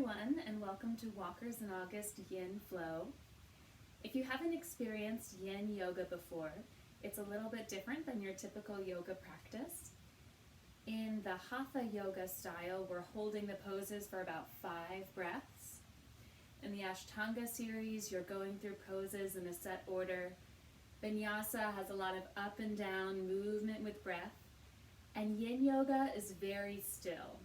everyone, and welcome to Walkers in August Yin Flow. If you haven't experienced Yin Yoga before, it's a little bit different than your typical yoga practice. In the Hatha Yoga style, we're holding the poses for about 5 breaths. In the Ashtanga series, you're going through poses in a set order. Vinyasa has a lot of up and down movement with breath. And Yin Yoga is very still.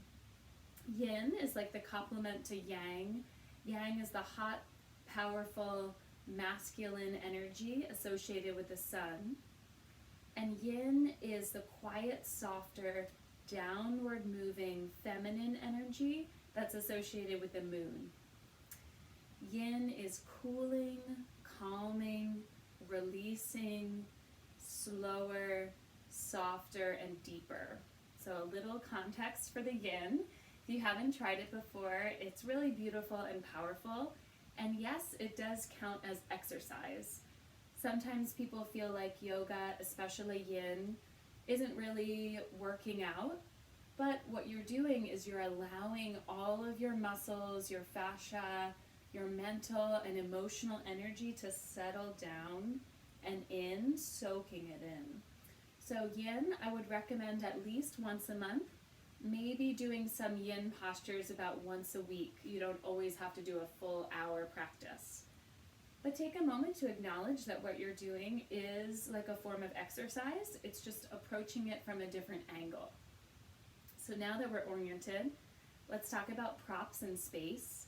Yin is like the complement to Yang. Yang is the hot, powerful, masculine energy associated with the sun. And Yin is the quiet, softer, downward moving, feminine energy that's associated with the moon. Yin is cooling, calming, releasing, slower, softer, and deeper. So a little context for the Yin. If you haven't tried it before, it's really beautiful and powerful. And yes, it does count as exercise. Sometimes people feel like yoga, especially Yin, isn't really working out. But what you're doing is you're allowing all of your muscles, your fascia, your mental and emotional energy to settle down and soaking it in. So Yin, I would recommend at least once a month. Maybe doing some Yin postures about once a week. You don't always have to do a full hour practice. But take a moment to acknowledge that what you're doing is like a form of exercise. It's just approaching it from a different angle. So now that we're oriented, let's talk about props and space.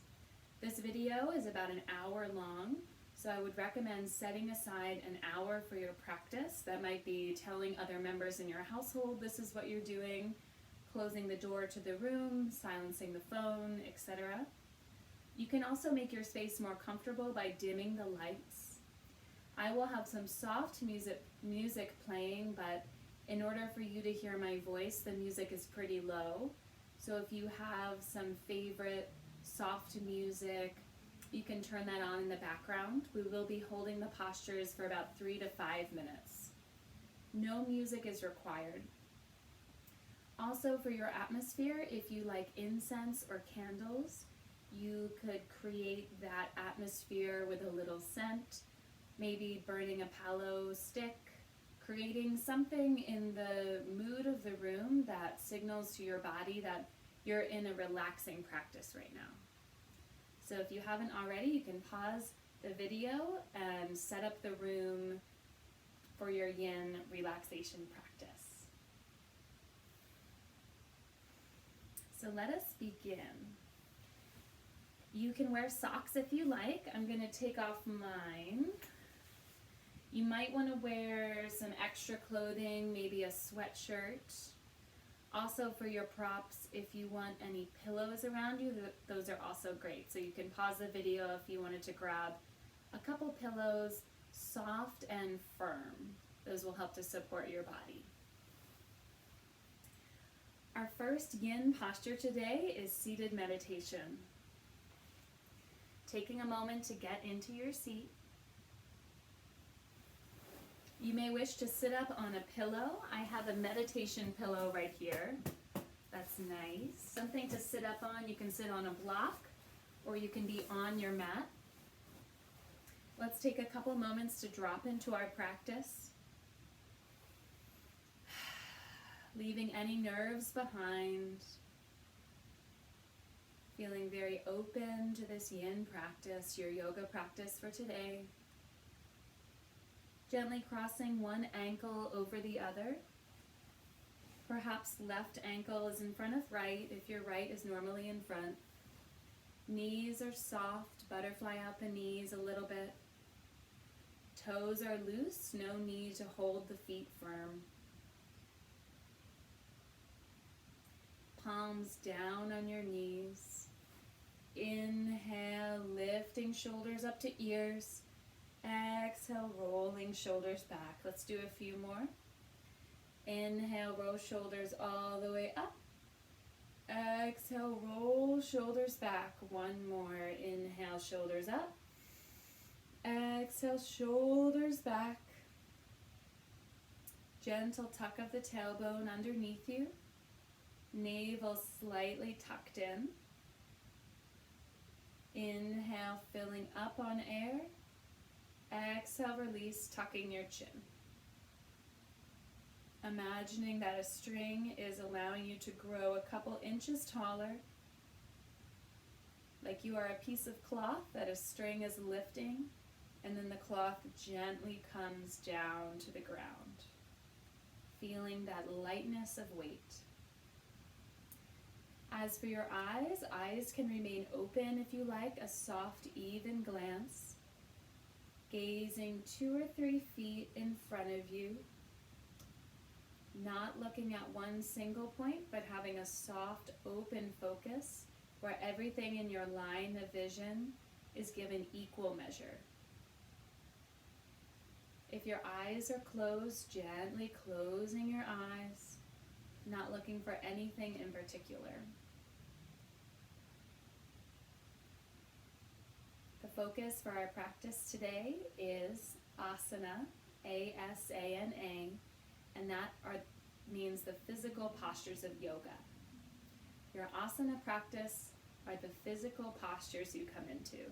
This video is about an hour long, so I would recommend setting aside an hour for your practice. That might be telling other members in your household this is what you're doing, closing the door to the room, silencing the phone, etc. You can also make your space more comfortable by dimming the lights. I will have some soft music playing, but in order for you to hear my voice, the music is pretty low. So if you have some favorite soft music, you can turn that on in the background. We will be holding the postures for about 3 to 5 minutes. No music is required. Also, for your atmosphere, if you like incense or candles, you could create that atmosphere with a little scent, maybe burning a palo stick, creating something in the mood of the room that signals to your body that you're in a relaxing practice right now. So if you haven't already, you can pause the video and set up the room for your Yin relaxation practice. So let us begin. You can wear socks if you like. I'm going to take off mine. You might want to wear some extra clothing, maybe a sweatshirt. Also for your props, if you want any pillows around you, those are also great. So you can pause the video if you wanted to grab a couple pillows, soft and firm. Those will help to support your body. Our first Yin posture today is seated meditation. Taking a moment to get into your seat. You may wish to sit up on a pillow. I have a meditation pillow right here. That's nice. Something to sit up on. You can sit on a block or you can be on your mat. Let's take a couple moments to drop into our practice. Leaving any nerves behind. Feeling very open to this Yin practice, your yoga practice for today. Gently crossing one ankle over the other. Perhaps left ankle is in front of right if your right is normally in front. Knees are soft, butterfly out the knees a little bit. Toes are loose, no need to hold the feet firm. Palms down on your knees. Inhale, lifting shoulders up to ears. Exhale, rolling shoulders back. Let's do a few more. Inhale, roll shoulders all the way up. Exhale, roll shoulders back. One more. Inhale, shoulders up. Exhale, shoulders back. Gentle tuck of the tailbone underneath you. Navel slightly tucked in. Inhale, filling up on air. Exhale, release, tucking your chin. Imagining that a string is allowing you to grow a couple inches taller, like you are a piece of cloth that a string is lifting, and then the cloth gently comes down to the ground, feeling that lightness of weight. As for your eyes, eyes can remain open if you like, a soft, even glance, gazing 2 or 3 feet in front of you, not looking at one single point, but having a soft, open focus where everything in your line of vision is given equal measure. If your eyes are closed, gently closing your eyes, not looking for anything in particular. The focus for our practice today is Asana, A-S-A-N-A, and that means the physical postures of yoga. Your asana practice are the physical postures you come into.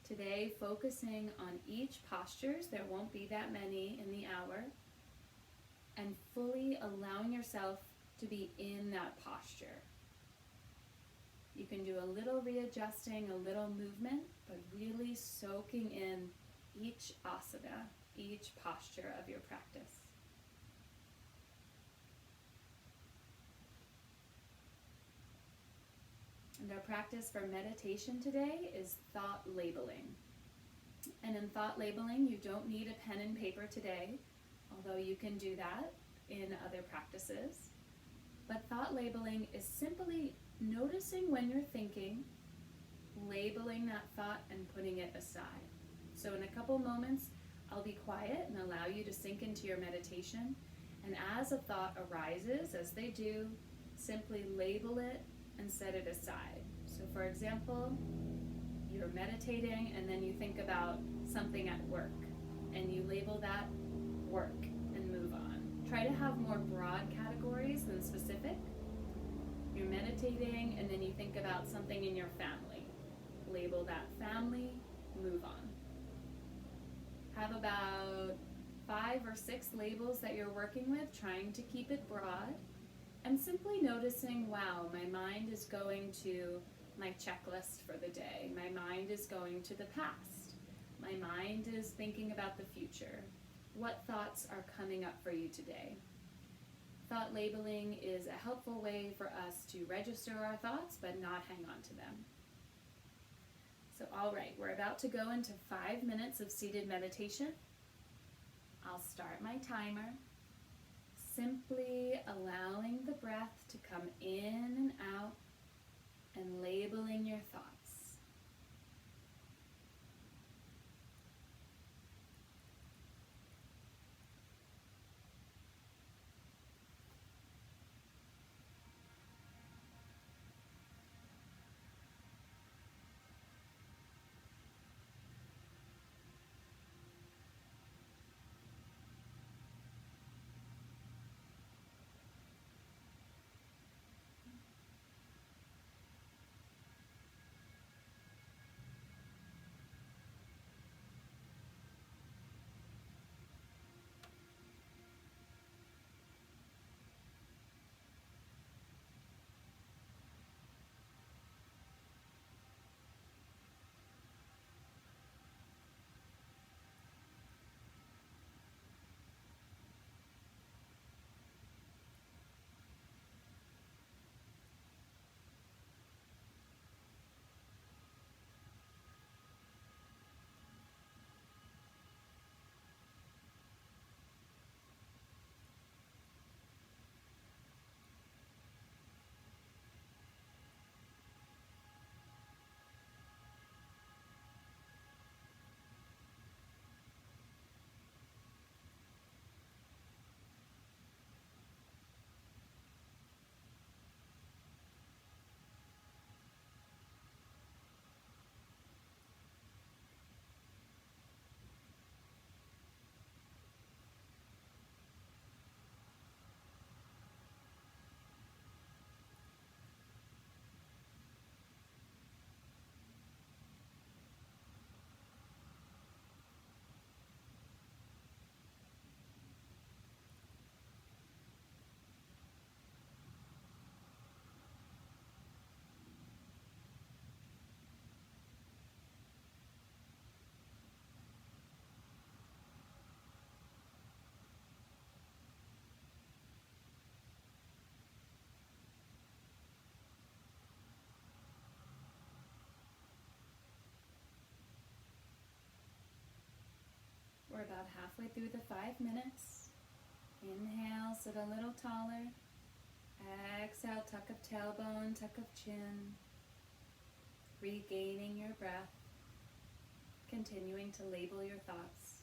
Today, focusing on each postures, there won't be that many in the hour, and fully allowing yourself to be in that posture. You can do a little readjusting, a little movement, but really soaking in each asana, each posture of your practice. And our practice for meditation today is thought labeling. And in thought labeling, you don't need a pen and paper today, although you can do that in other practices. But thought labeling is simply noticing when you're thinking, labeling that thought, and putting it aside. So in a couple moments, I'll be quiet and allow you to sink into your meditation. And as a thought arises, as they do, simply label it and set it aside. So for example, you're meditating and then you think about something at work and you label that work and move on. Try to have more broad categories than specific. You're meditating and then you think about something in your family. Label that family, move on. Have about 5 or 6 labels that you're working with, trying to keep it broad, and simply noticing, wow, my mind is going to my checklist for the day. My mind is going to the past. My mind is thinking about the future. What thoughts are coming up for you today? Thought labeling is a helpful way for us to register our thoughts, but not hang on to them. So, all right, we're about to go into 5 minutes of seated meditation. I'll start my timer. Simply allowing the breath to come in and out and labeling your thoughts. halfway through the 5 minutes. Inhale, sit a little taller. Exhale, tuck of tailbone, tuck of chin. Regaining your breath. Continuing to label your thoughts.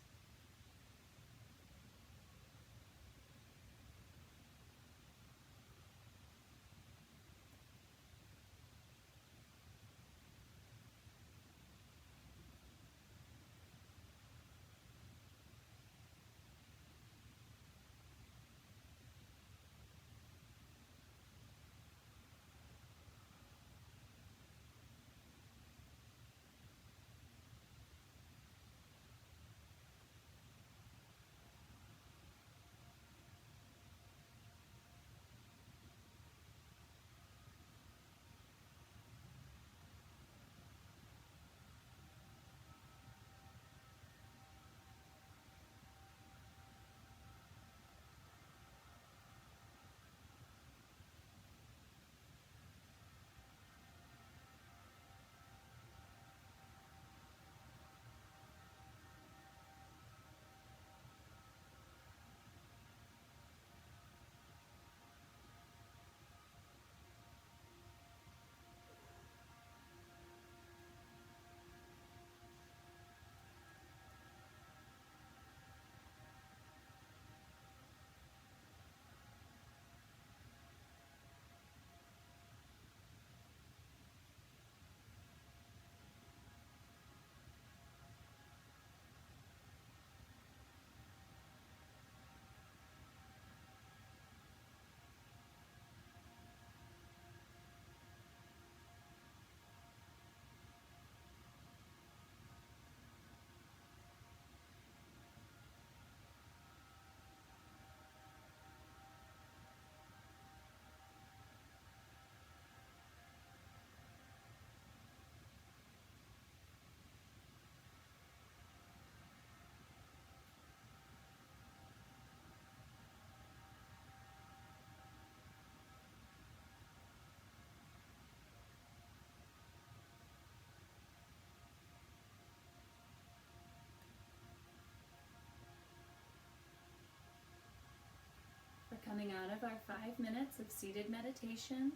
We're coming out of our 5 minutes of seated meditation,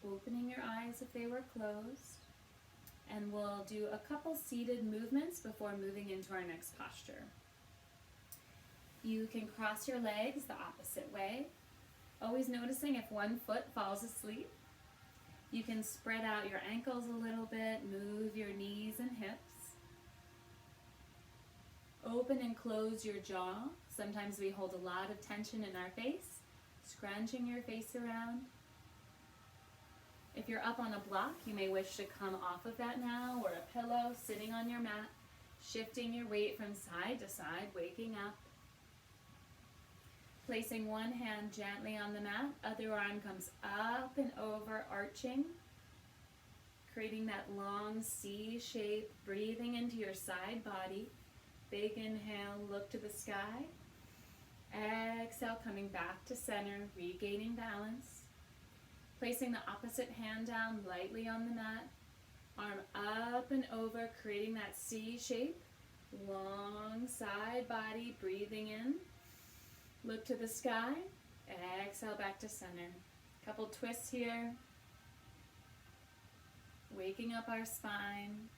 opening your eyes if they were closed, and we'll do a couple seated movements before moving into our next posture. You can cross your legs the opposite way, always noticing if one foot falls asleep. You can spread out your ankles a little bit, move your knees and hips. Open and close your jaw. Sometimes we hold a lot of tension in our face, scrunching your face around. If you're up on a block, you may wish to come off of that now, or a pillow, sitting on your mat, shifting your weight from side to side, waking up. Placing one hand gently on the mat, other arm comes up and over, arching, creating that long C shape, breathing into your side body. Big inhale, look to the sky. Exhale, coming back to center, regaining balance. Placing the opposite hand down lightly on the mat. Arm up and over, creating that C shape. Long side body, breathing in. Look to the sky. Exhale, back to center. Couple twists here. Waking up our spine.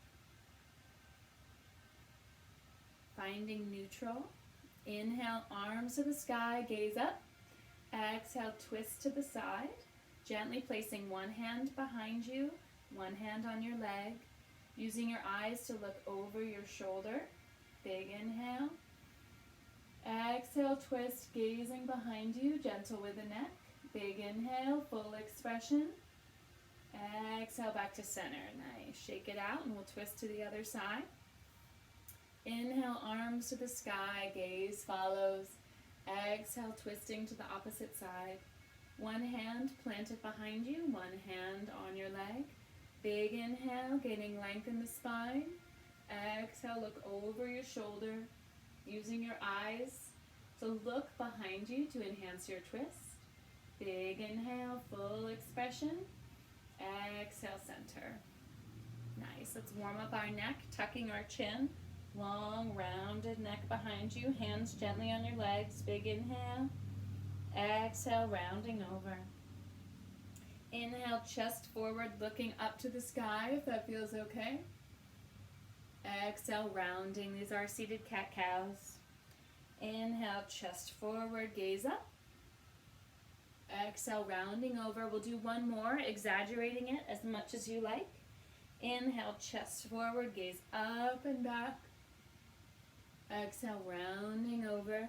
Finding neutral. Inhale, arms to the sky, gaze up. Exhale, twist to the side. Gently placing one hand behind you, one hand on your leg. Using your eyes to look over your shoulder. Big inhale. Exhale, twist, gazing behind you, gentle with the neck. Big inhale, full expression. Exhale, back to center. Nice. Shake it out and we'll twist to the other side. Inhale, arms to the sky, gaze follows. Exhale, twisting to the opposite side. One hand planted behind you, one hand on your leg. Big inhale, gaining length in the spine. Exhale, look over your shoulder, using your eyes to look behind you to enhance your twist. Big inhale, full expression. Exhale, center. Nice. Let's warm up our neck, tucking our chin. Long, rounded neck behind you. Hands gently on your legs. Big inhale. Exhale, rounding over. Inhale, chest forward, looking up to the sky, if that feels okay. Exhale, rounding. These are seated cat-cows. Inhale, chest forward, gaze up. Exhale, rounding over. We'll do one more, exaggerating it as much as you like. Inhale, chest forward, gaze up and back. Exhale, rounding over.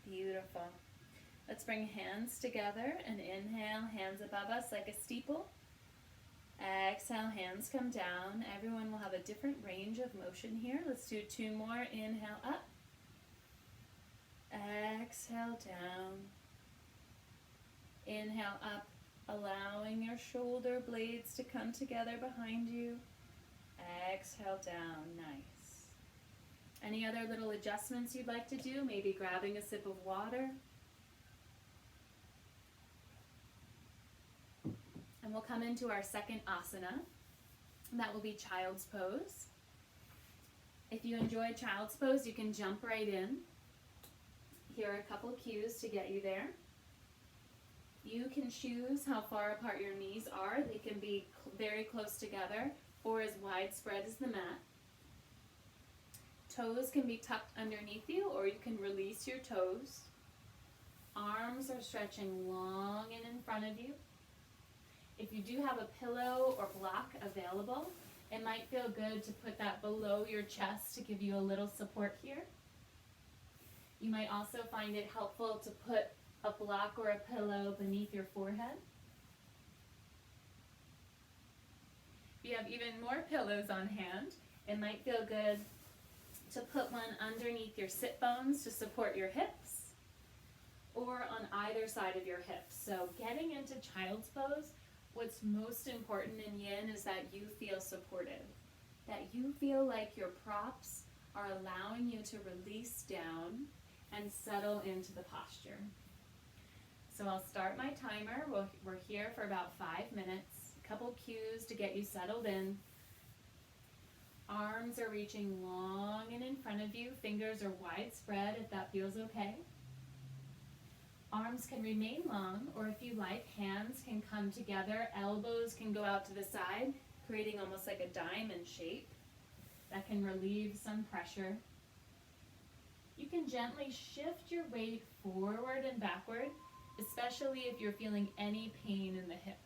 Beautiful. Let's bring hands together and inhale, hands above us like a steeple. Exhale, hands come down. Everyone will have a different range of motion here. Let's do two more. Inhale up. Exhale down. Inhale up, allowing your shoulder blades to come together behind you. Exhale down. Nice. Any other little adjustments you'd like to do? Maybe grabbing a sip of water. And we'll come into our second asana. And that will be child's pose. If you enjoy child's pose, you can jump right in. Here are a couple cues to get you there. You can choose how far apart your knees are. They can be very close together or as widespread as the mat. Toes can be tucked underneath you, or you can release your toes. Arms are stretching long and in front of you. If you do have a pillow or block available, it might feel good to put that below your chest to give you a little support here. You might also find it helpful to put a block or a pillow beneath your forehead. If you have even more pillows on hand, it might feel good to put one underneath your sit bones to support your hips, or on either side of your hips. So getting into child's pose, what's most important in Yin is that you feel supported, that you feel like your props are allowing you to release down and settle into the posture. So I'll start my timer. We're here for about 5 minutes. A couple cues to get you settled in. Arms are reaching long and in front of you. Fingers are widespread if that feels okay. Arms can remain long, or if you like, hands can come together. Elbows can go out to the side, creating almost like a diamond shape. That can relieve some pressure. You can gently shift your weight forward and backward, especially if you're feeling any pain in the hips.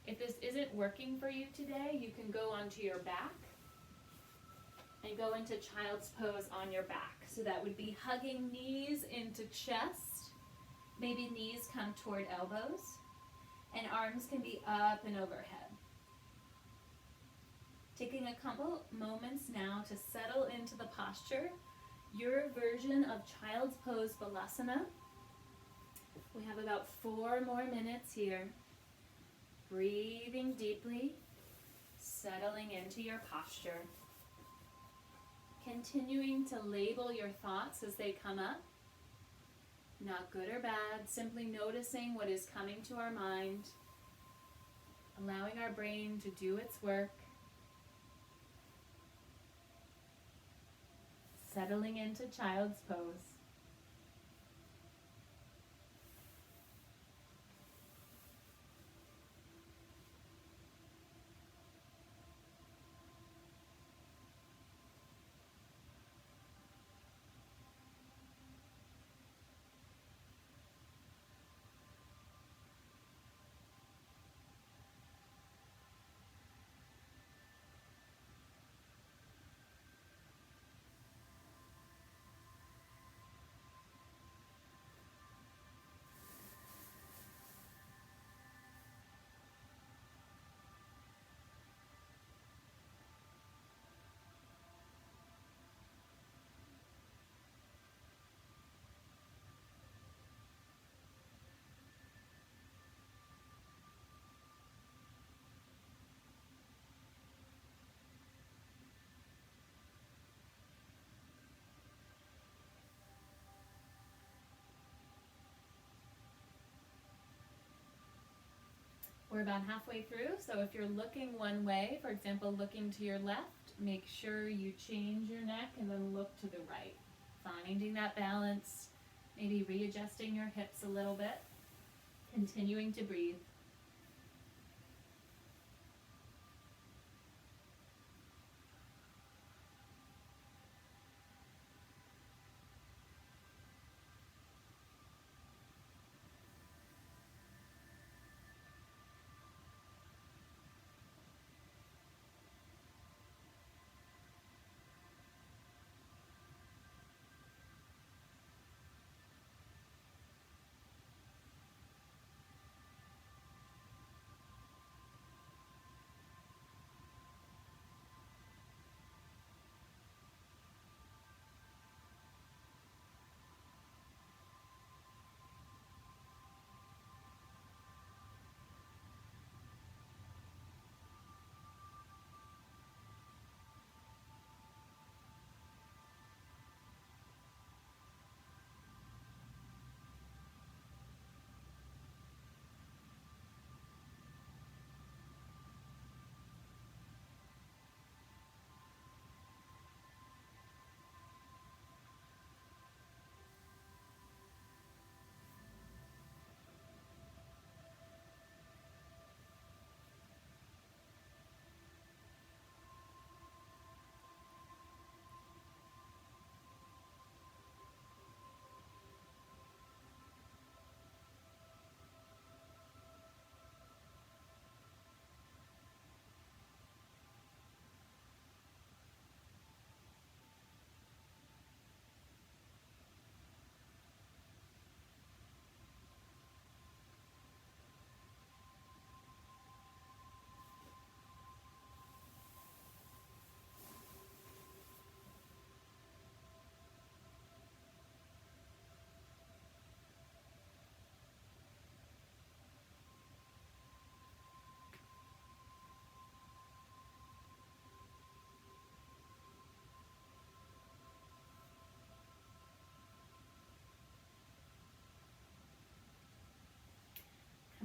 If this isn't working for you today, you can go onto your back and go into child's pose on your back. So that would be hugging knees into chest. Maybe knees come toward elbows, and arms can be up and overhead. Taking a couple moments now to settle into the posture, your version of child's pose Balasana. We have about 4 more minutes here. Breathing deeply, settling into your posture. Continuing to label your thoughts as they come up. Not good or bad, simply noticing what is coming to our mind, allowing our brain to do its work, settling into child's pose. We're about halfway through, so if you're looking one way, for example, looking to your left, make sure you change your neck and then look to the right. Finding that balance, maybe readjusting your hips a little bit, continuing to breathe.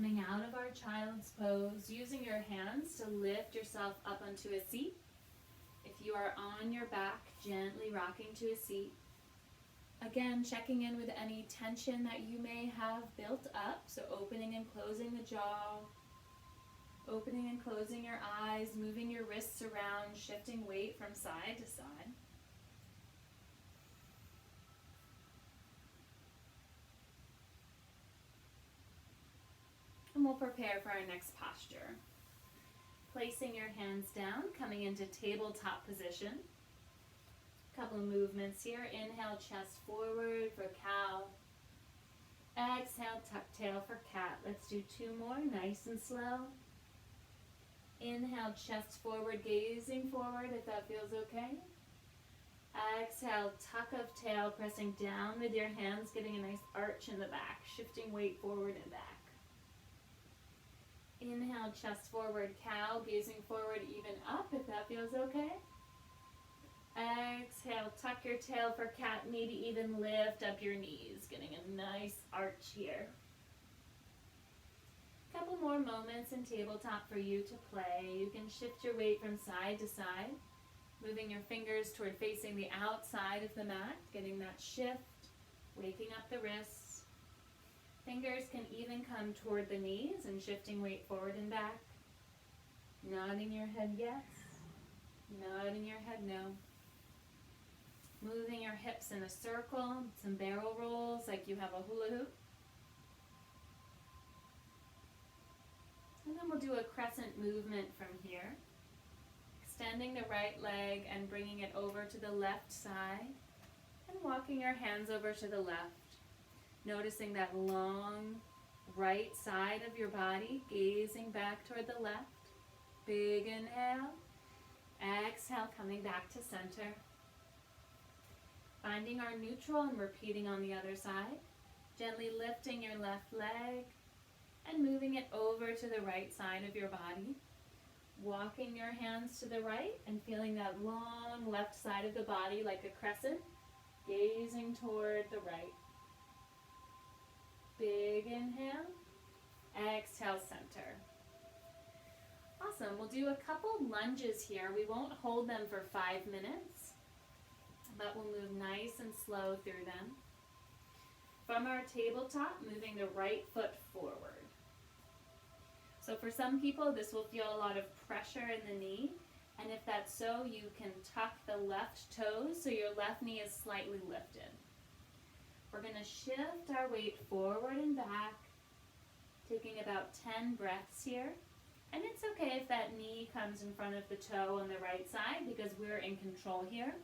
Coming out of our child's pose, using your hands to lift yourself up onto a seat. If you are on your back, gently rocking to a seat. Again, checking in with any tension that you may have built up. So opening and closing the jaw, opening and closing your eyes, moving your wrists around, shifting weight from side to side. And we'll prepare for our next posture. Placing your hands down, coming into tabletop position. Couple of movements here. Inhale, chest forward for cow. Exhale, tuck tail for cat. Let's do two more, nice and slow. Inhale, chest forward, gazing forward if that feels okay. Exhale, tuck of tail, pressing down with your hands, getting a nice arch in the back, shifting weight forward and back. Inhale, chest forward, cow, gazing forward, even up if that feels okay. Exhale, tuck your tail for cat, maybe even lift up your knees, getting a nice arch here. Couple more moments in tabletop for you to play. You can shift your weight from side to side, moving your fingers toward facing the outside of the mat, getting that shift, waking up the wrists. Fingers can even come toward the knees and shifting weight forward and back. Nodding your head yes, nodding your head no. Moving your hips in a circle, some barrel rolls like you have a hula hoop. And then we'll do a crescent movement from here. Extending the right leg and bringing it over to the left side. And walking your hands over to the left. Noticing that long right side of your body, gazing back toward the left. Big inhale. Exhale, coming back to center. Finding our neutral and repeating on the other side. Gently lifting your left leg and moving it over to the right side of your body. Walking your hands to the right and feeling that long left side of the body like a crescent. Gazing toward the right. Big inhale. Exhale, center. Awesome. Awesome. We'll do a couple lunges here. We won't hold them for 5 minutes, but we'll move nice and slow through them. From our tabletop, moving the right foot forward. So for some people, this will feel a lot of pressure in the knee. And if that's so, you can tuck the left toes so your left knee is slightly lifted. We're going to shift our weight forward and back, taking about 10 breaths here. And it's okay if that knee comes in front of the toe on the right side because we're in control here.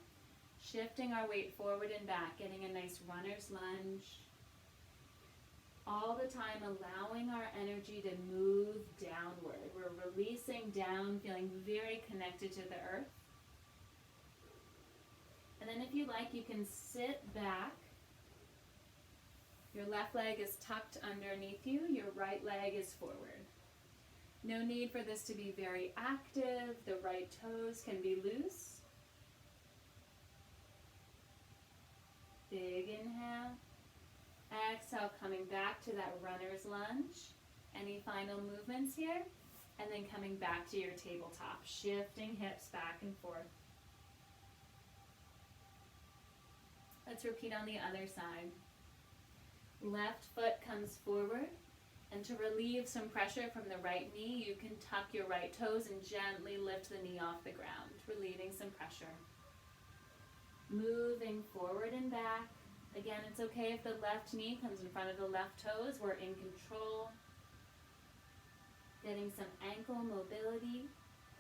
Shifting our weight forward and back, getting a nice runner's lunge. All the time allowing our energy to move downward. We're releasing down, feeling very connected to the earth. And then if you like, you can sit back. Your left leg is tucked underneath you. Your right leg is forward. No need for this to be very active. The right toes can be loose. Big inhale. Exhale, coming back to that runner's lunge. Any final movements here? And then coming back to your tabletop, shifting hips back and forth. Let's repeat on the other side. Left foot comes forward. And to relieve some pressure from the right knee, you can tuck your right toes and gently lift the knee off the ground, relieving some pressure. Moving forward and back. Again, it's okay if the left knee comes in front of the left toes. We're in control. Getting some ankle mobility,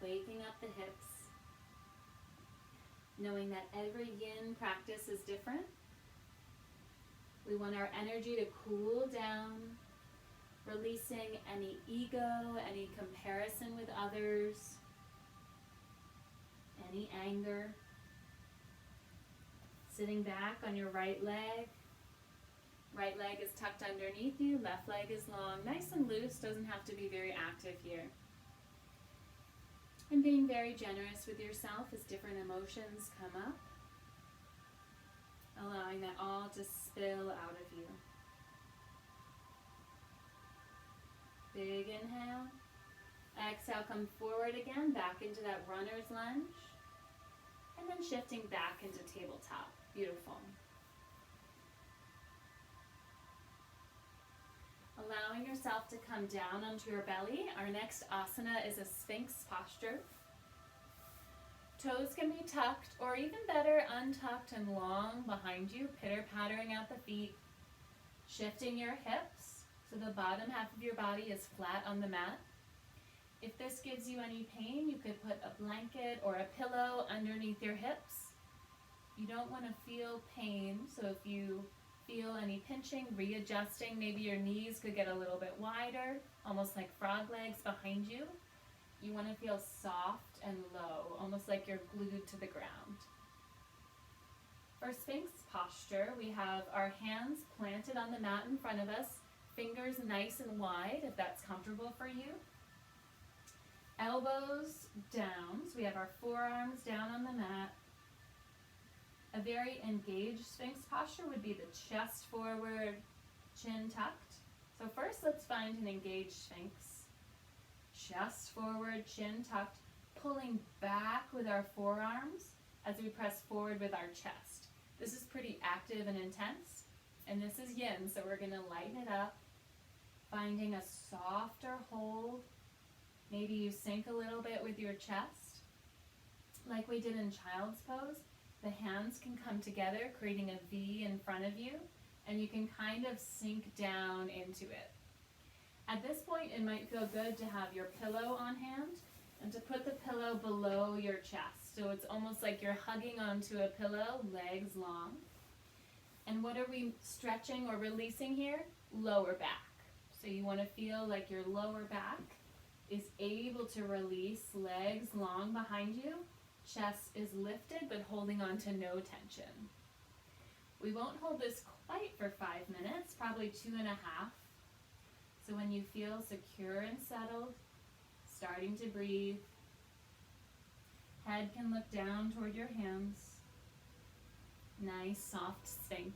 waking up the hips. Knowing that every yin practice is different. We want our energy to cool down. Releasing any ego, any comparison with others, any anger. Sitting back on your right leg. Right leg is tucked underneath you, left leg is long. Nice and loose, doesn't have to be very active here. And being very generous with yourself as different emotions come up. Allowing that all to spill out of you. Big inhale. Exhale, come forward again, back into that runner's lunge. And then shifting back into tabletop. Beautiful. Allowing yourself to come down onto your belly. Our next asana is a Sphinx posture. Toes can be tucked, or even better, untucked and long behind you, pitter-pattering out the feet. Shifting your hips. So the bottom half of your body is flat on the mat. If this gives you any pain, you could put a blanket or a pillow underneath your hips. You don't want to feel pain, so if you feel any pinching, readjusting, maybe your knees could get a little bit wider, almost like frog legs behind you. You want to feel soft and low, almost like you're glued to the ground. For Sphinx posture, we have our hands planted on the mat in front of us, fingers nice and wide if that's comfortable for you. Elbows down, so we have our forearms down on the mat. A very engaged Sphinx posture would be the chest forward, chin tucked. So first let's find an engaged Sphinx. Chest forward, chin tucked, pulling back with our forearms as we press forward with our chest. This is pretty active and intense, and this is yin, so we're going to lighten it up, finding a softer hold. Maybe you sink a little bit with your chest. Like we did in child's pose, the hands can come together, creating a V in front of you, and you can kind of sink down into it. At this point, it might feel good to have your pillow on hand and to put the pillow below your chest. So it's almost like you're hugging onto a pillow, legs long. And what are we stretching or releasing here? Lower back. So you want to feel like your lower back is able to release, legs long behind you. Chest is lifted but holding on to no tension. We won't hold this quite for 5 minutes, probably 2.5. So when you feel secure and settled, starting to breathe, head can look down toward your hands. Nice soft Sphinx.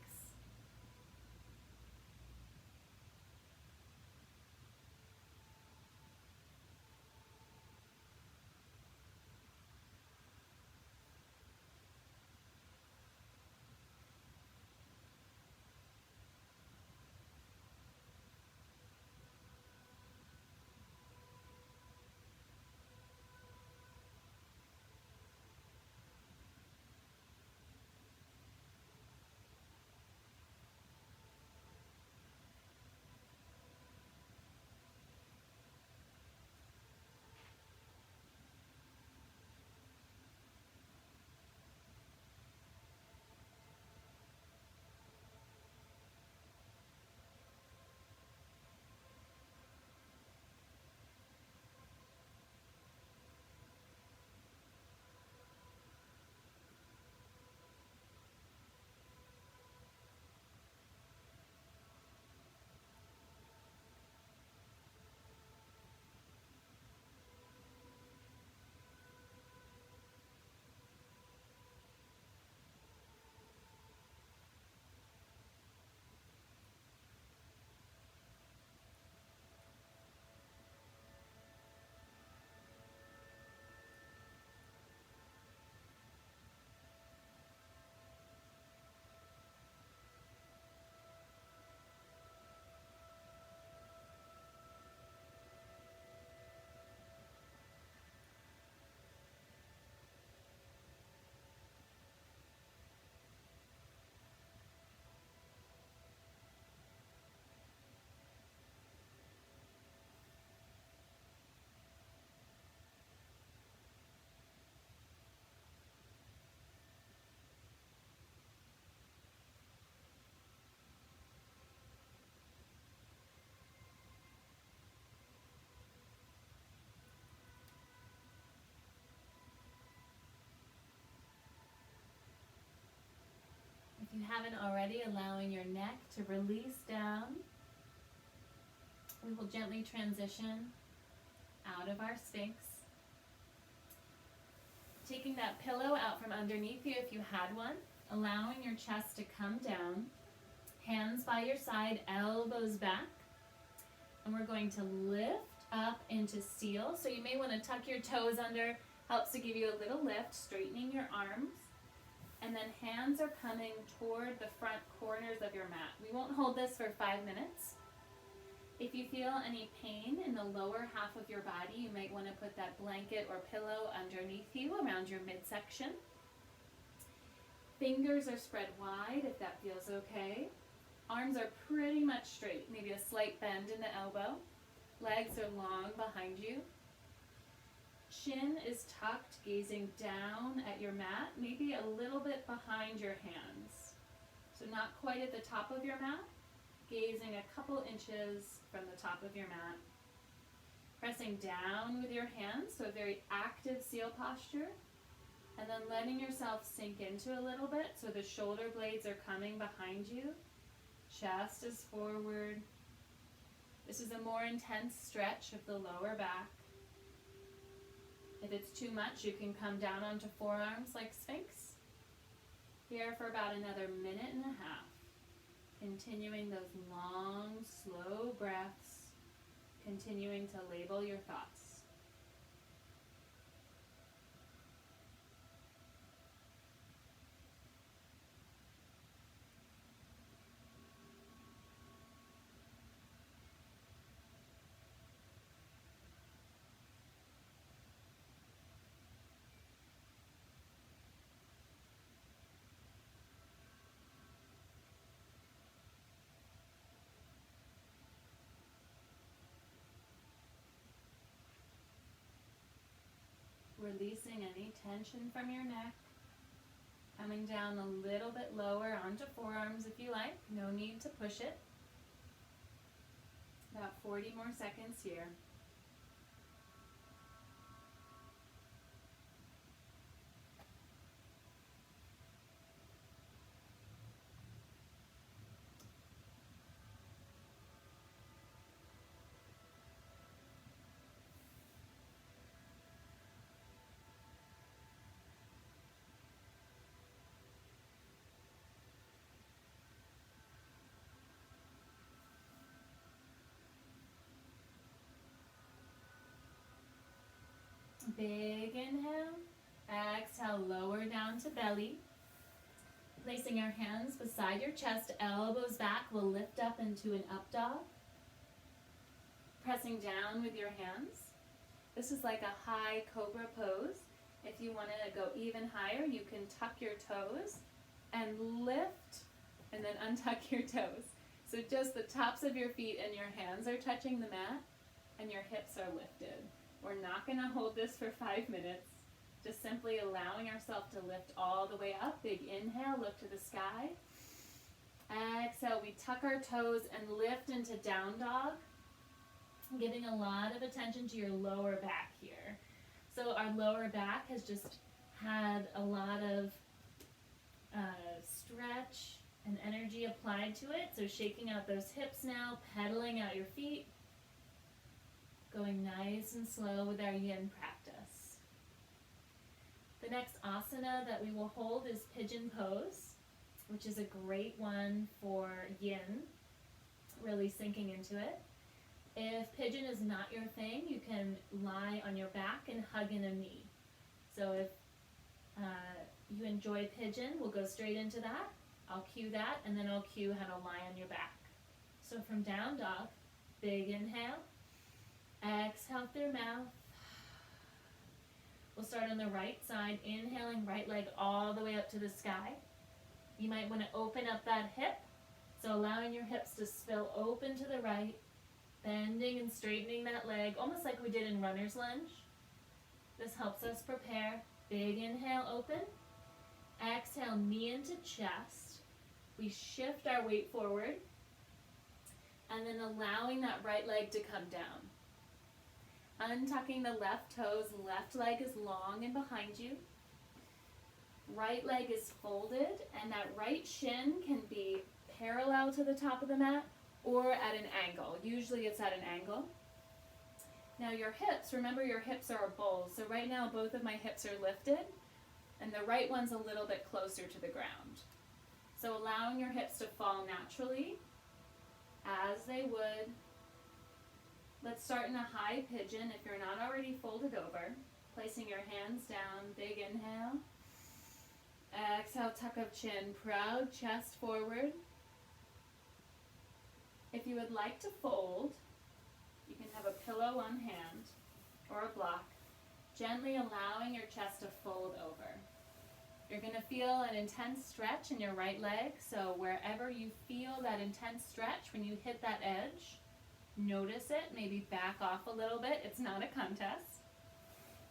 you haven't already, allowing your neck to release down. We will gently transition out of our Sphinx. Taking that pillow out from underneath you if you had one, allowing your chest to come down, hands by your side, elbows back, and we're going to lift up into seal. So you may want to tuck your toes under, helps to give you a little lift, straightening your arms, and then hands are coming toward the front corners of your mat. We won't hold this for 5 minutes. If you feel any pain in the lower half of your body, you might want to put that blanket or pillow underneath you around your midsection. Fingers are spread wide if that feels okay. Arms are pretty much straight, maybe a slight bend in the elbow. Legs are long behind you. Chin is tucked, gazing down at your mat, maybe a little bit behind your hands. So not quite at the top of your mat, gazing a couple inches from the top of your mat. Pressing down with your hands, so a very active seal posture. And then letting yourself sink into a little bit, so the shoulder blades are coming behind you. Chest is forward. This is a more intense stretch of the lower back. If it's too much, you can come down onto forearms like Sphinx. Here for about another 1.5 minutes. Continuing those long, slow breaths. Continuing to label your thoughts. Releasing any tension from your neck. Coming down a little bit lower onto forearms if you like. No need to push it. About 40 more seconds here. Big inhale. Exhale, lower down to belly. Placing your hands beside your chest, elbows back, we'll lift up into an up dog. Pressing down with your hands. This is like a high cobra pose. If you want to go even higher, you can tuck your toes and lift and then untuck your toes. So just the tops of your feet and your hands are touching the mat and your hips are lifted. We're not going to hold this for 5 minutes. Just simply allowing ourselves to lift all the way up. Big inhale, look to the sky. Exhale, we tuck our toes and lift into down dog. Giving a lot of attention to your lower back here. So our lower back has just had a lot of stretch and energy applied to it. So shaking out those hips now, pedaling out your feet. Going nice and slow with our Yin practice. The next asana that we will hold is pigeon pose, which is a great one for Yin, really sinking into it. If pigeon is not your thing, you can lie on your back and hug in a knee. So if you enjoy pigeon, we'll go straight into that. I'll cue that, and then I'll cue how to lie on your back. So from down dog, big inhale. Exhale through mouth. We'll start on the right side, inhaling right leg all the way up to the sky. You might want to open up that hip, so allowing your hips to spill open to the right, bending and straightening that leg, almost like we did in runner's lunge. This helps us prepare. Big inhale, open. Exhale, knee into chest. We shift our weight forward, and then allowing that right leg to come down. Untucking the left toes, left leg is long and behind you. Right leg is folded, and that right shin can be parallel to the top of the mat or at an angle. Usually it's at an angle. Now your hips, remember your hips are a bowl. So right now both of my hips are lifted, and the right one's a little bit closer to the ground. So allowing your hips to fall naturally as they would. Let's start in a high pigeon if you're not already folded over. Placing your hands down, big inhale. Exhale, tuck of chin, proud chest forward. If you would like to fold, you can have a pillow on hand or a block, gently allowing your chest to fold over. You're going to feel an intense stretch in your right leg, so wherever you feel that intense stretch, when you hit that edge, notice it, maybe back off a little bit. It's not a contest.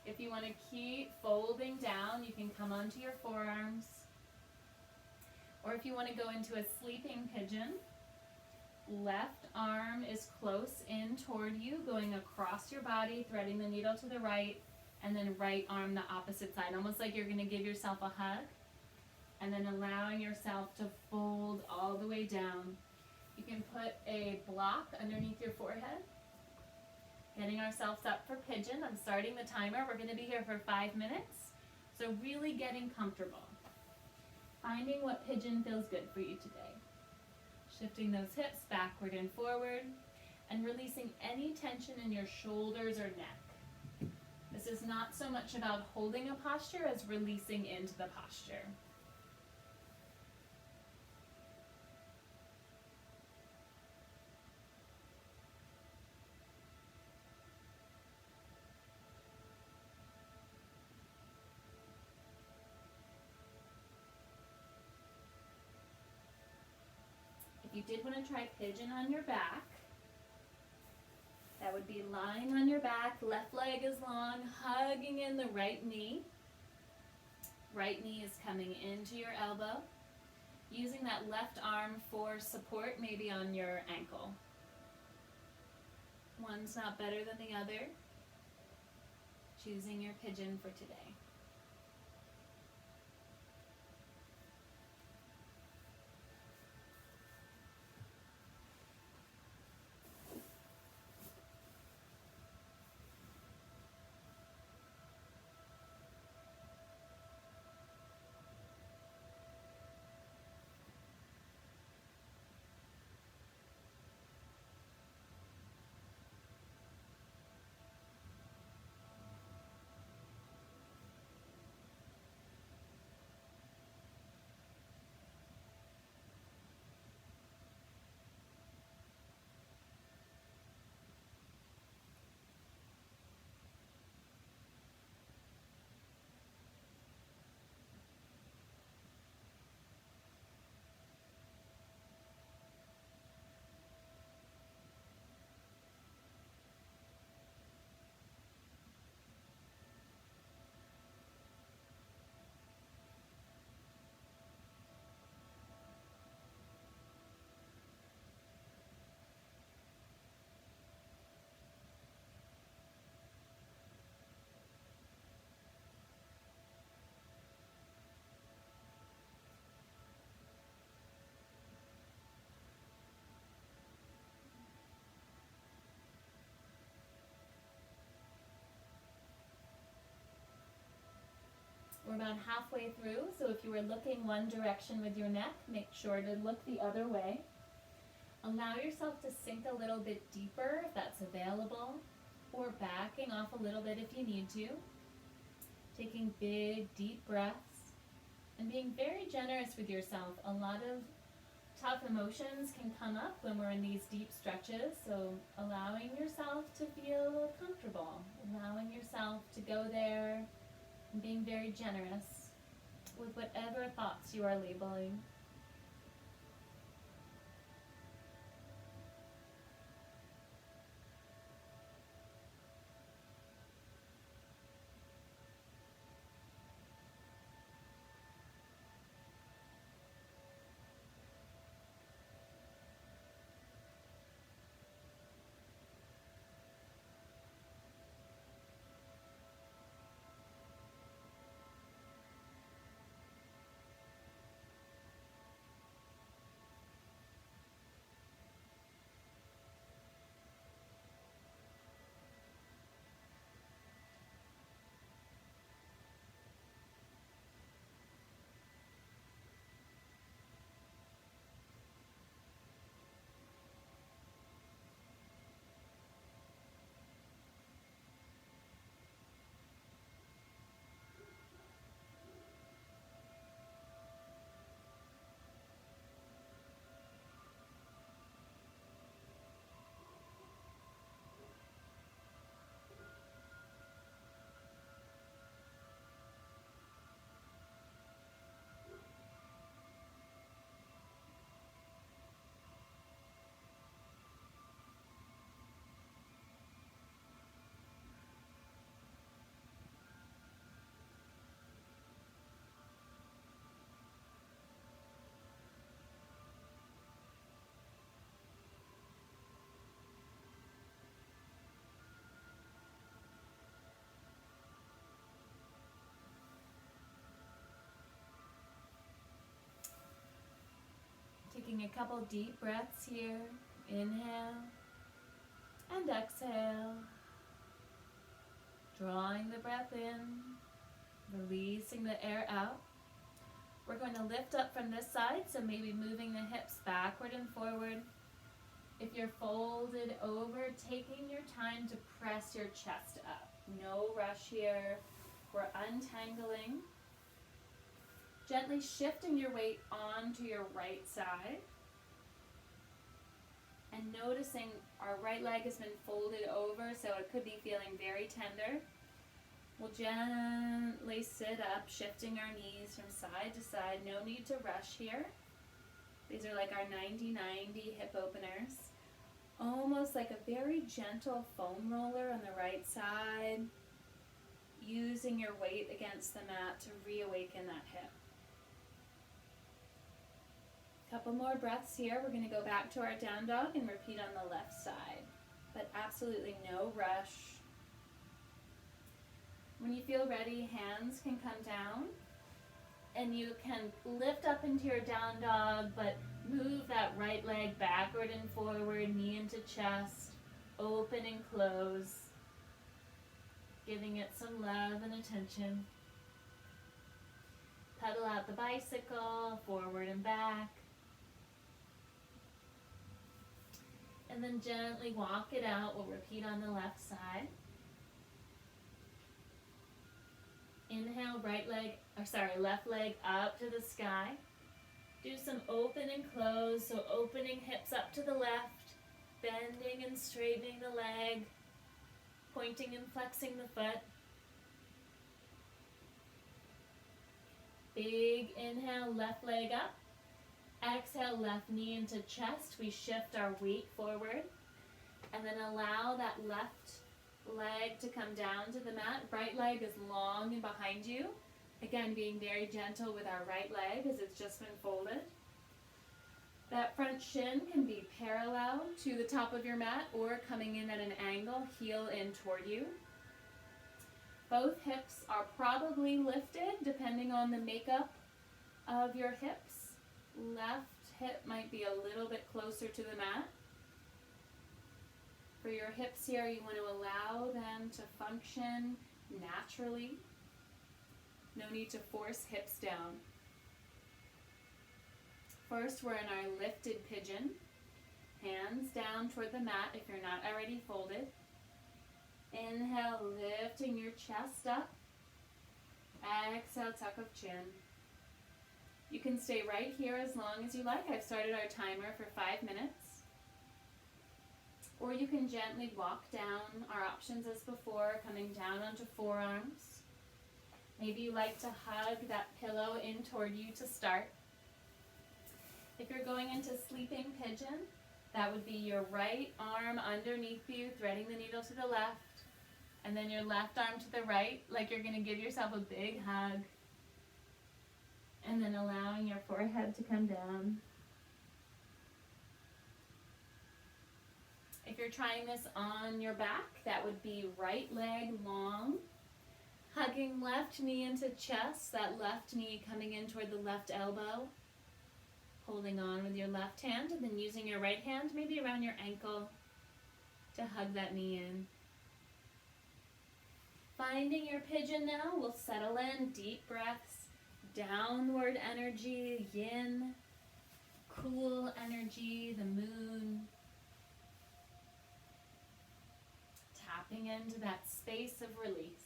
If you want to keep folding down, you can come onto your forearms. Or if you want to go into a sleeping pigeon, left arm is close in toward you, going across your body, threading the needle to the right, and then right arm the opposite side, almost like you're going to give yourself a hug, and then allowing yourself to fold all the way down. You can put a block underneath your forehead. Getting ourselves up for pigeon. I'm starting the timer. We're going to be here for 5 minutes. So really getting comfortable. Finding what pigeon feels good for you today. Shifting those hips backward and forward, and releasing any tension in your shoulders or neck. This is not so much about holding a posture as releasing into the posture. If you did want to try pigeon on your back, that would be lying on your back, left leg is long, hugging in the right knee. Right knee is coming into your elbow. Using that left arm for support, maybe on your ankle. One's not better than the other. Choosing your pigeon for today. We're about halfway through, so if you were looking one direction with your neck, make sure to look the other way. Allow yourself to sink a little bit deeper if that's available, or backing off a little bit if you need to. Taking big, deep breaths, and being very generous with yourself. A lot of tough emotions can come up when we're in these deep stretches, so allowing yourself to feel comfortable, allowing yourself to go there, and being very generous with whatever thoughts you are labeling. Taking a couple deep breaths here. Inhale and exhale. Drawing the breath in, releasing the air out. We're going to lift up from this side, so maybe moving the hips backward and forward. If you're folded over, taking your time to press your chest up. No rush here. We're untangling. Gently shifting your weight onto your right side. And noticing our right leg has been folded over, so it could be feeling very tender. We'll gently sit up, shifting our knees from side to side. No need to rush here. These are like our 90-90 hip openers. Almost like a very gentle foam roller on the right side. Using your weight against the mat to reawaken that hip. Couple more breaths here. We're going to go back to our down dog and repeat on the left side. But absolutely no rush. When you feel ready, hands can come down. And you can lift up into your down dog, but move that right leg backward and forward, knee into chest, open and close. Giving it some love and attention. Pedal out the bicycle, forward and back. And then gently walk it out. We'll repeat on the left side. Inhale, left leg up to the sky. Do some open and close, so opening hips up to the left, bending and straightening the leg, pointing and flexing the foot. Big inhale, left leg up. Exhale, left knee into chest. We shift our weight forward. And then allow that left leg to come down to the mat. Right leg is long and behind you. Again, being very gentle with our right leg as it's just been folded. That front shin can be parallel to the top of your mat or coming in at an angle, heel in toward you. Both hips are probably lifted depending on the makeup of your hips. Left hip might be a little bit closer to the mat. For your hips here, you want to allow them to function naturally. No need to force hips down. First, we're in our lifted pigeon. Hands down toward the mat if you're not already folded. Inhale, lifting your chest up. Exhale, tuck of chin. You can stay right here as long as you like. I've started our timer for 5 minutes. Or you can gently walk down. Our options as before, coming down onto forearms. Maybe you like to hug that pillow in toward you to start. If you're going into sleeping pigeon, that would be your right arm underneath you, threading the needle to the left, and then your left arm to the right, like you're going to give yourself a big hug. And then allowing your forehead to come down. If you're trying this on your back, that would be right leg long, hugging left knee into chest, that left knee coming in toward the left elbow, holding on with your left hand, and then using your right hand maybe around your ankle to hug that knee in. Finding your pigeon now, we'll settle in, deep breaths. Downward energy, yin, cool energy, the moon. Tapping into that space of release.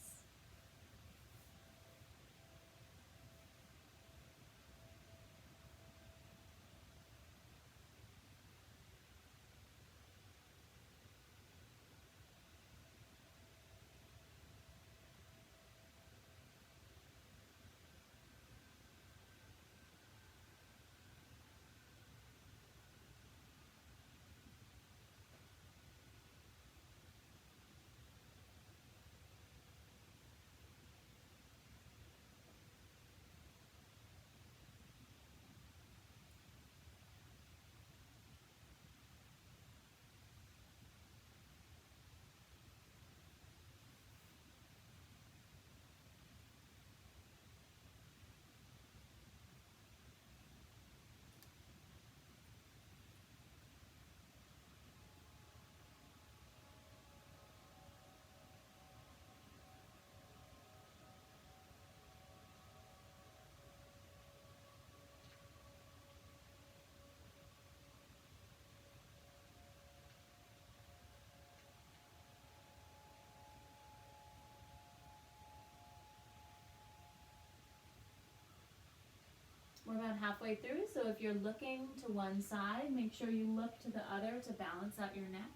about halfway through, so if you're looking to one side, make sure you look to the other to balance out your neck.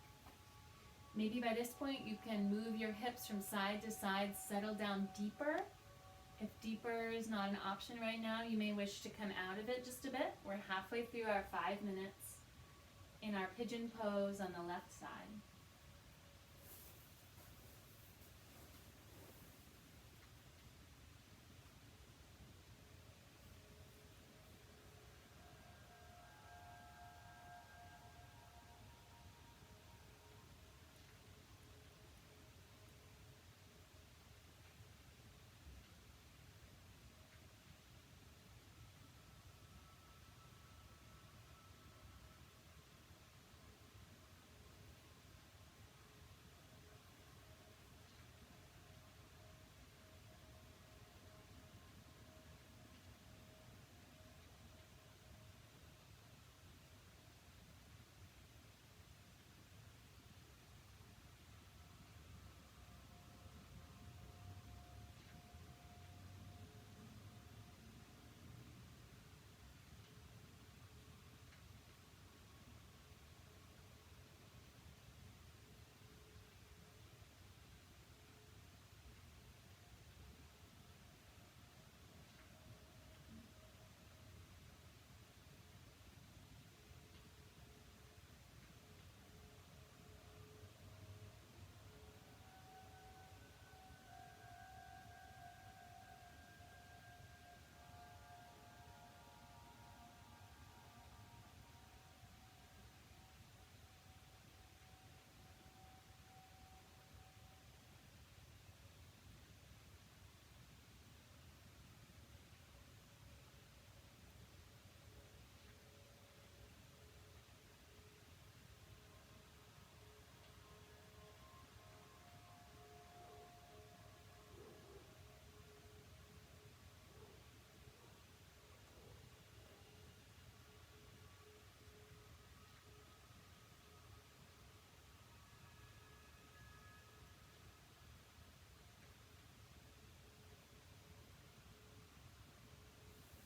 Maybe by this point you can move your hips from side to side, settle down deeper. If deeper is not an option right now, you may wish to come out of it just a bit. We're halfway through our 5 minutes in our pigeon pose on the left side.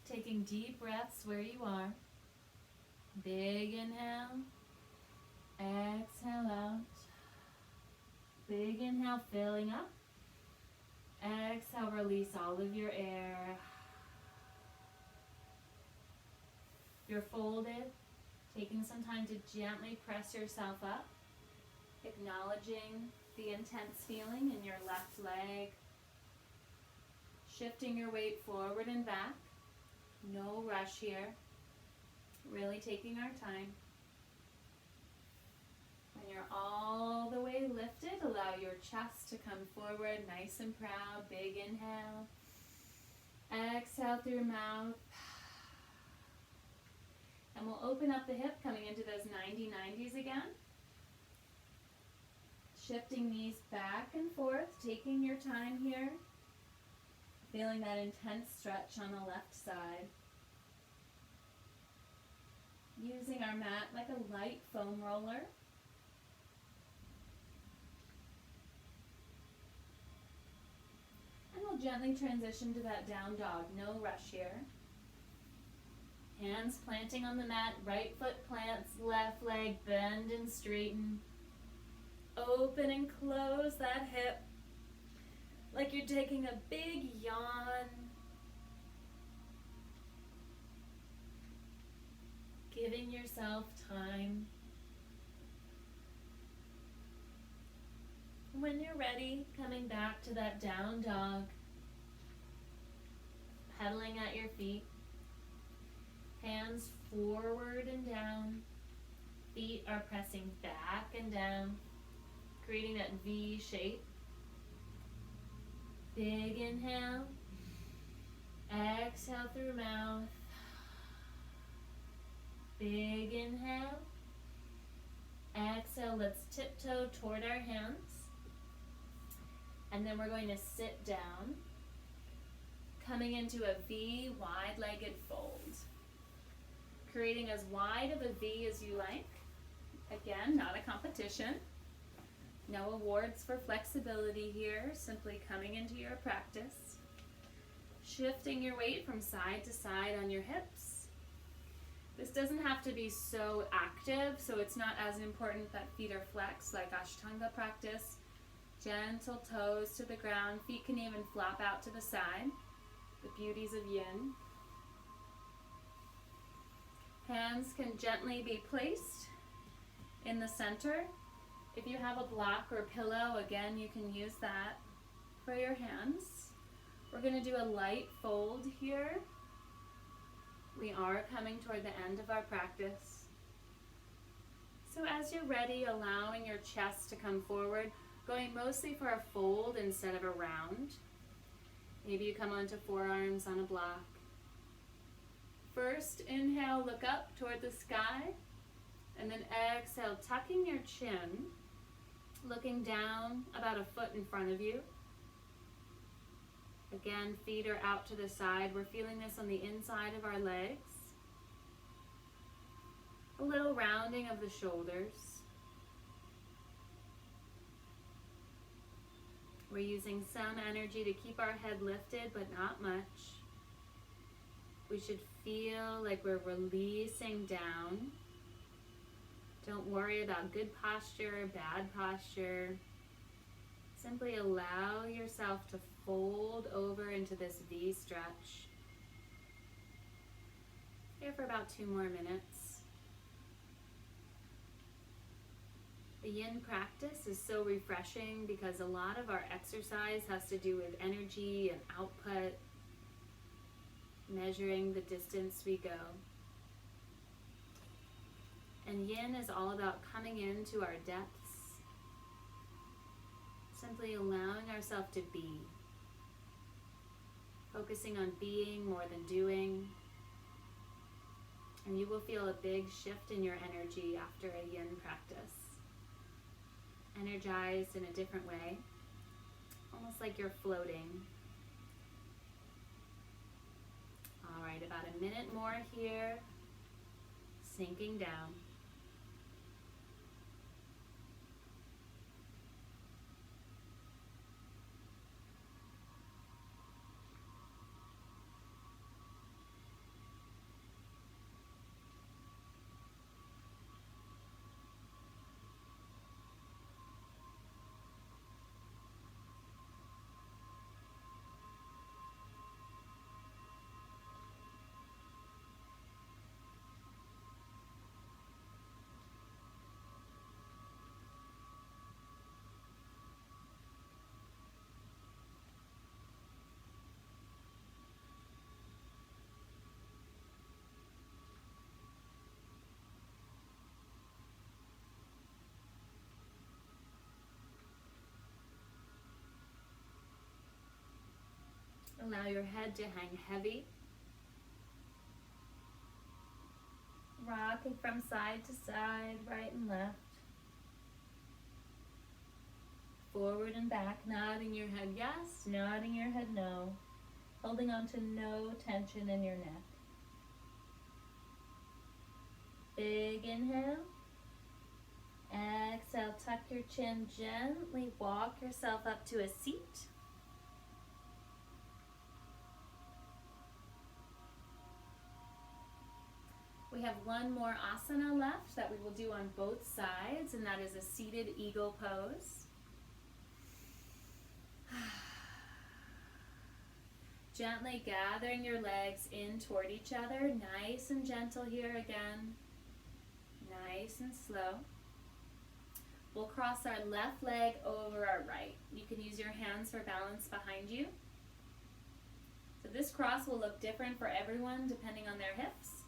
Taking deep breaths where you are. Big inhale. Exhale out. Big inhale, filling up. Exhale, release all of your air. You're folded. Taking some time to gently press yourself up. Acknowledging the intense feeling in your left leg. Shifting your weight forward and back. No rush here. Really taking our time. When you're all the way lifted, allow your chest to come forward nice and proud. Big inhale. Exhale through your mouth. And we'll open up the hip, coming into those 90-90s again. Shifting knees back and forth, taking your time here. Feeling that intense stretch on the left side. Using our mat like a light foam roller. And we'll gently transition to that down dog. No rush here. Hands planting on the mat, right foot plants, left leg bend and straighten. Open and close that hip like you're taking a big yawn. Giving yourself time. When you're ready, coming back to that down dog. Pedaling at your feet. Hands forward and down. Feet are pressing back and down, creating that V shape. Big inhale. Exhale through mouth. Big inhale. Exhale, let's tiptoe toward our hands. And then we're going to sit down, coming into a V, wide-legged fold. Creating as wide of a V as you like. Again, not a competition. No awards for flexibility here, simply coming into your practice. Shifting your weight from side to side on your hips. This doesn't have to be so active, so it's not as important that feet are flexed like Ashtanga practice. Gentle toes to the ground. Feet can even flap out to the side. The beauties of Yin. Hands can gently be placed in the center. If you have a block or pillow, again, you can use that for your hands. We're going to do a light fold here. We are coming toward the end of our practice. So as you're ready, allowing your chest to come forward, going mostly for a fold instead of a round. Maybe you come onto forearms on a block. First, inhale, look up toward the sky, and then exhale, tucking your chin, looking down about a foot in front of you. Again, feet are out to the side. We're feeling this on the inside of our legs. A little rounding of the shoulders. We're using some energy to keep our head lifted, but not much. We should feel like we're releasing down. Don't worry about good posture, bad posture. Simply allow yourself to fold over into this V stretch. Here for about 2 more minutes. The Yin practice is so refreshing because a lot of our exercise has to do with energy and output, measuring the distance we go. And Yin is all about coming into our depths, simply allowing ourselves to be, focusing on being more than doing. And you will feel a big shift in your energy after a Yin practice. Energized in a different way, almost like you're floating. All right, about a minute more here, sinking down. Allow your head to hang heavy. Rocking from side to side, right and left. Forward and back, nodding your head yes, nodding your head no. Holding on to no tension in your neck. Big inhale. Exhale, tuck your chin gently, walk yourself up to a seat. We have one more asana left that we will do on both sides, and that is a seated eagle pose. Gently gathering your legs in toward each other, nice and gentle here again, nice and slow. We'll cross our left leg over our right. You can use your hands for balance behind you. So this cross will look different for everyone depending on their hips.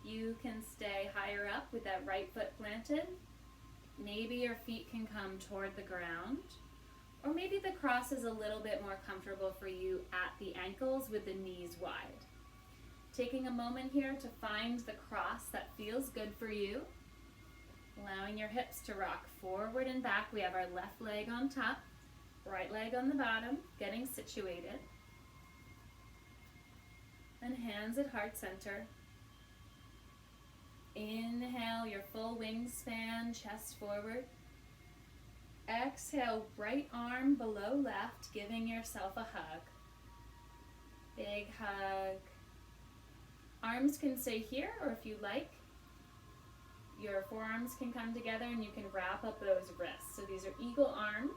You can stay higher up with that right foot planted. Maybe your feet can come toward the ground. Or maybe the cross is a little bit more comfortable for you at the ankles with the knees wide. Taking a moment here to find the cross that feels good for you. Allowing your hips to rock forward and back. We have our left leg on top, right leg on the bottom, getting situated. And hands at heart center. Inhale your full wingspan, chest forward. Exhale, right arm below left, giving yourself a hug. Big hug. Arms can stay here, or if you like, your forearms can come together and you can wrap up those wrists. So these are eagle arms,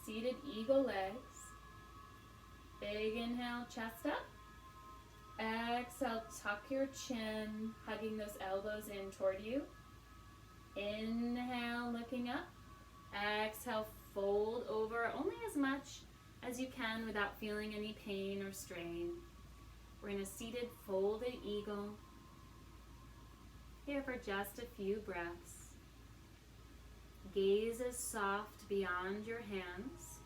seated eagle legs. Big inhale, chest up. Exhale, tuck your chin, hugging those elbows in toward you. Inhale, looking up. Exhale, fold over only as much as you can without feeling any pain or strain. We're in a seated folded eagle. Here for just a few breaths. Gaze is soft beyond your hands.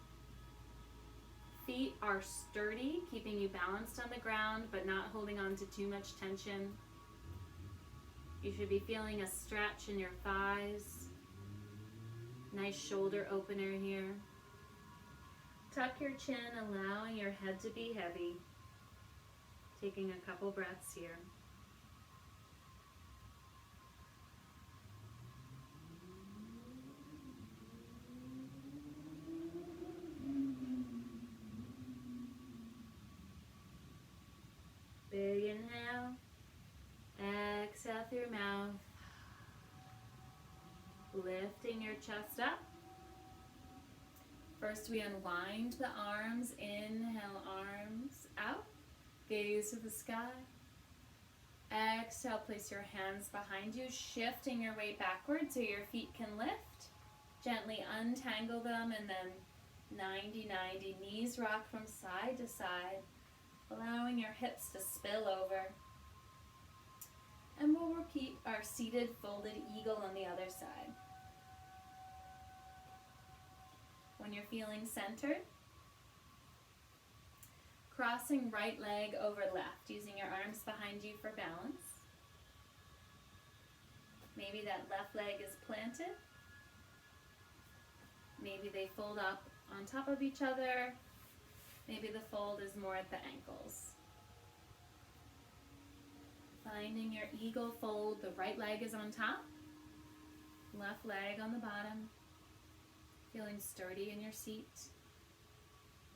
Feet are sturdy, keeping you balanced on the ground, but not holding on to too much tension. You should be feeling a stretch in your thighs. Nice shoulder opener here. Tuck your chin, allowing your head to be heavy. Taking a couple breaths here. Big inhale. Exhale through your mouth. Lifting your chest up. First we unwind the arms. Inhale, arms out. Gaze to the sky. Exhale, place your hands behind you, shifting your weight backward so your feet can lift. Gently untangle them and then 90-90. Knees rock from side to side, allowing your hips to spill over. And we'll repeat our seated folded eagle on the other side. When you're feeling centered, crossing right leg over left, using your arms behind you for balance. Maybe that left leg is planted. Maybe they fold up on top of each other. Maybe the fold is more at the ankles. Finding your eagle fold, the right leg is on top, left leg on the bottom. Feeling sturdy in your seat.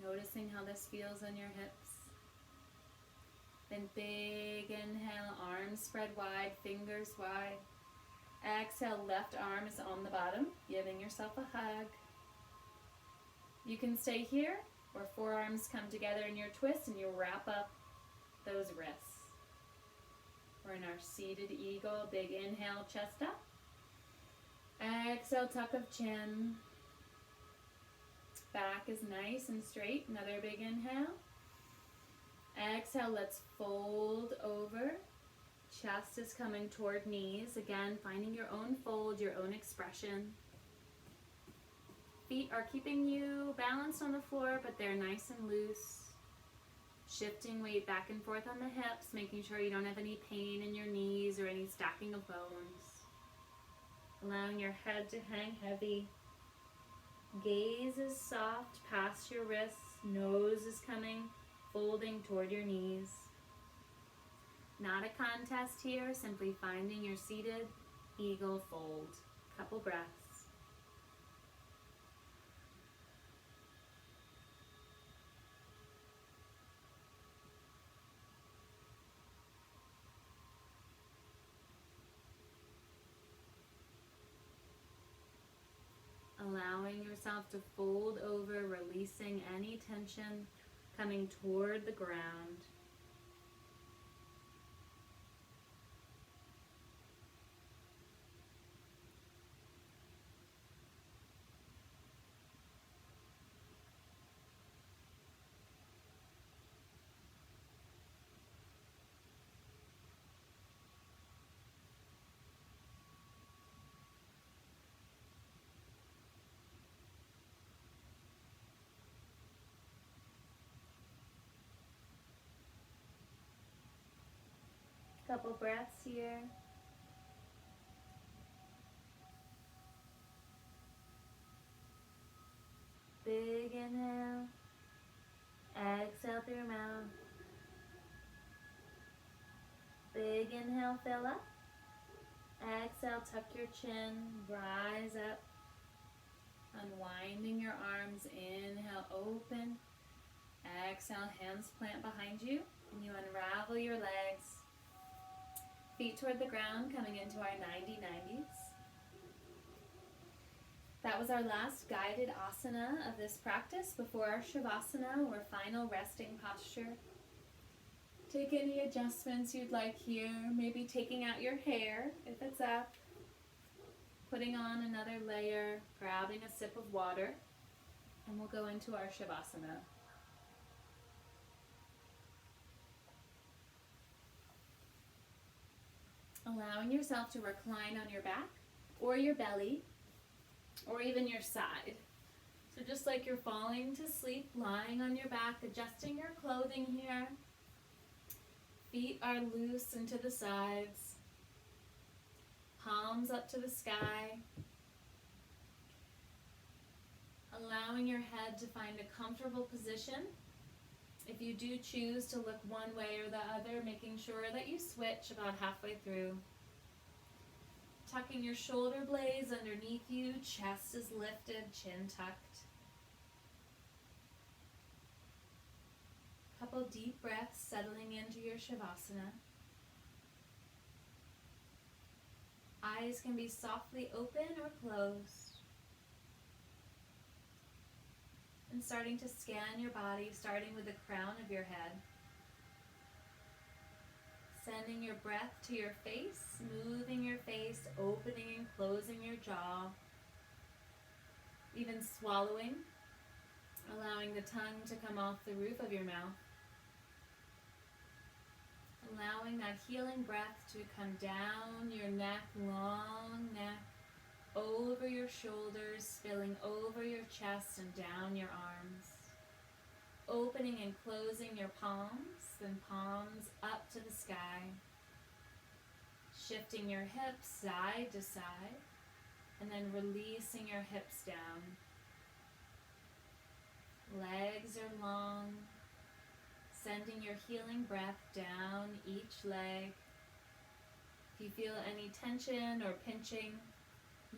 Noticing how this feels on your hips. Then big inhale, arms spread wide, fingers wide. Exhale, left arm is on the bottom, giving yourself a hug. You can stay here, or forearms come together in your twist and you wrap up those wrists. We're in our seated eagle. Big inhale, chest up. Exhale, tuck of chin. Back is nice and straight. Another big inhale. Exhale, let's fold over. Chest is coming toward knees. Again, finding your own fold, your own expression. Feet are keeping you balanced on the floor, but they're nice and loose. Shifting weight back and forth on the hips, making sure you don't have any pain in your knees or any stacking of bones. Allowing your head to hang heavy. Gaze is soft past your wrists. Nose is coming, folding toward your knees. Not a contest here, simply finding your seated eagle fold. Couple breaths. Allowing yourself to fold over, releasing any tension, coming toward the ground. Couple breaths here. Big inhale. Exhale through your mouth. Big inhale, fill up. Exhale, tuck your chin, rise up. Unwinding your arms, inhale, open. Exhale, hands plant behind you, and you unravel your legs. Feet toward the ground, coming into our 90-90s. That was our last guided asana of this practice before our shavasana, or final resting posture. Take any adjustments you'd like here, maybe taking out your hair if it's up, putting on another layer, grabbing a sip of water, and we'll go into our shavasana. Allowing yourself to recline on your back or your belly or even your side. So just like you're falling to sleep, lying on your back, adjusting your clothing here. Feet are loose and to the sides. Palms up to the sky. Allowing your head to find a comfortable position. If you do choose to look one way or the other, making sure that you switch about halfway through. Tucking your shoulder blades underneath you, chest is lifted, chin tucked. Couple deep breaths settling into your shavasana. Eyes can be softly open or closed. And starting to scan your body, starting with the crown of your head. Sending your breath to your face, smoothing your face, opening and closing your jaw. Even swallowing, allowing the tongue to come off the roof of your mouth. Allowing that healing breath to come down your neck, long neck, over your shoulders, spilling over your chest and down your arms. Opening and closing your palms, then palms up to the sky. Shifting your hips side to side, and then releasing your hips down. Legs are long, sending your healing breath down each leg. If you feel any tension or pinching,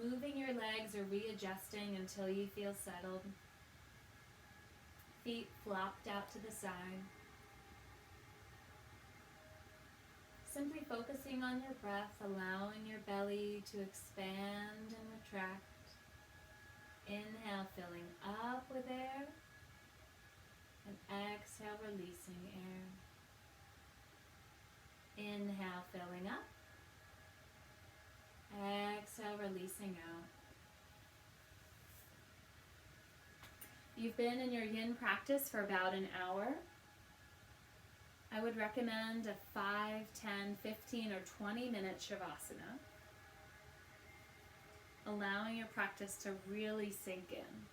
moving your legs or readjusting until you feel settled. Feet flopped out to the side. Simply focusing on your breath, allowing your belly to expand and retract. Inhale, filling up with air, and exhale, releasing air. Inhale, filling up. Exhale, releasing out. You've been in your Yin practice for about an hour. I would recommend a 5, 10, 15, or 20-minute shavasana, allowing your practice to really sink in.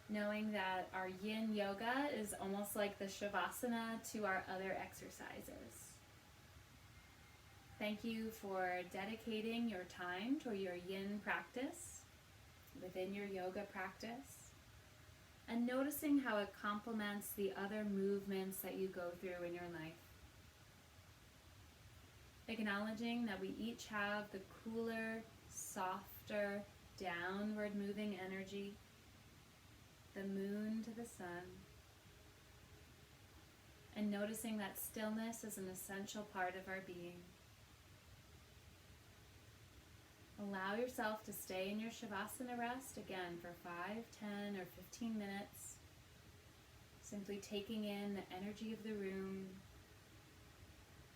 Knowing that our Yin yoga is almost like the shavasana to our other exercises. Thank you for dedicating your time to your Yin practice within your yoga practice, and noticing how it complements the other movements that you go through in your life. Acknowledging that we each have the cooler, softer, downward moving energy, the moon to the sun, and noticing that stillness is an essential part of our being. Allow yourself to stay in your shavasana rest, again, for 5, 10, or 15 minutes. Simply taking in the energy of the room,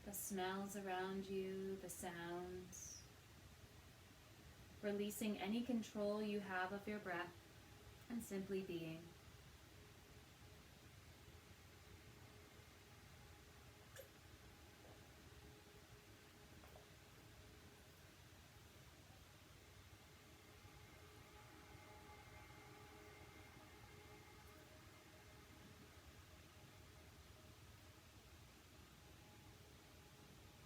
the smells around you, the sounds. Releasing any control you have of your breath, and simply being.